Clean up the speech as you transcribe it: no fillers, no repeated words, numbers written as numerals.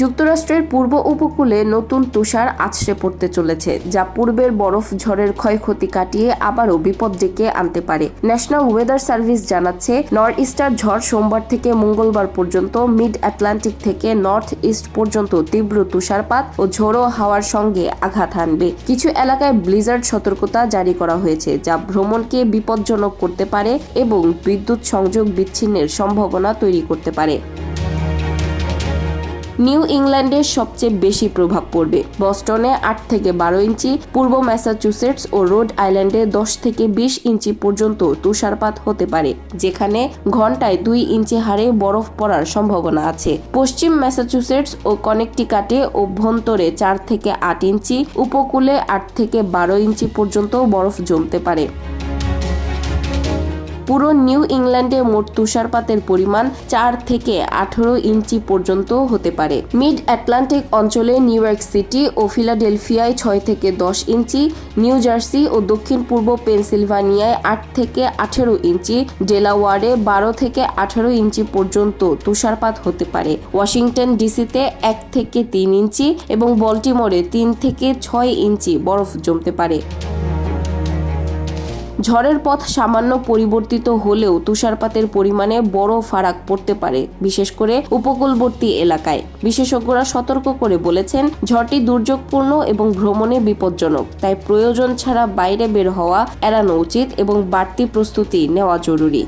যুক্তরাষ্ট্রের পূর্ব উপকূলে নতুন তুষার আছড়ে পড়তে চলেছে, যা পূর্বের বরফ ঝড়ের ক্ষয়ক্ষতি কাটিয়ে আবারও বিপদ ডেকে আনতে পারে। ন্যাশনাল ওয়েদার সার্ভিস জানাচ্ছে, নর্থ ইস্টার ঝড় সোমবার থেকে মঙ্গলবার পর্যন্ত মিড আটলান্টিক থেকে নর্থ ইস্ট পর্যন্ত তীব্র তুষারপাত ও ঝোড়ো হাওয়ার সঙ্গে আঘাত হানবে। কিছু এলাকায় ব্লিজার্ড সতর্কতা জারি করা হয়েছে, যা ভ্রমণকে বিপজ্জনক করতে পারে এবং বিদ্যুৎ সংযোগ বিচ্ছিন্নের সম্ভাবনা তৈরি করতে পারে। নিউ ইংল্যান্ডে সবচেয়ে বেশি প্রভাব পড়বে। বস্টনে 8 থেকে 12 ইঞ্চি, পূর্ব ম্যাসাচুসেটস ও রোড আইল্যান্ডে 10 থেকে 20 ইঞ্চি পর্যন্ত তুষারপাত হতে পারে, যেখানে ঘন্টায় 2 ইঞ্চি হারে বরফ পড়ার সম্ভাবনা আছে। পশ্চিম ম্যাসাচুসেটস ও কানেকটিকাটে অভ্যন্তরে 4 থেকে 8 ইঞ্চি, উপকূলে 8 থেকে 12 ইঞ্চি পর্যন্ত বরফ জমতে পারে। পুরো নিউ ইংল্যান্ডে মোট তুষারপাতের পরিমাণ 4 থেকে 18 ইঞ্চি পর্যন্ত হতে পারে। মিড আটলান্টিক অঞ্চলে নিউ ইয়র্ক সিটি ও ফিলাডেলফিয়ায় 6 থেকে 10 ইঞ্চি, নিউ জার্সি ও দক্ষিণ পূর্ব পেনসিলভানিয়ায় 8 থেকে 18 ইঞ্চি, ডেলাওয়ারে 12 থেকে 18 ইঞ্চি পর্যন্ত তুষারপাত হতে পারে। ওয়াশিংটন ডিসিতে 1 থেকে 3 ইঞ্চি এবং বল্টিমোরে 3 থেকে 6 ইঞ্চি বরফ জমতে পারে। ঝড়ের পথ সামান্য পরিবর্তিত হলেও তুষারপাতের পরিমাণে বড় ফারাক পড়তে পারে, বিশেষ করে উপকূলবর্তী এলাকায়। বিশেষজ্ঞরা সতর্ক করে বলেছেন, ঝড়টি দুর্যোগপূর্ণ এবং ভ্রমণে বিপজ্জনক, তাই প্রয়োজন ছাড়া বাইরে বের হওয়া এড়ানো উচিত এবং বাড়তি প্রস্তুতি নেওয়া জরুরি।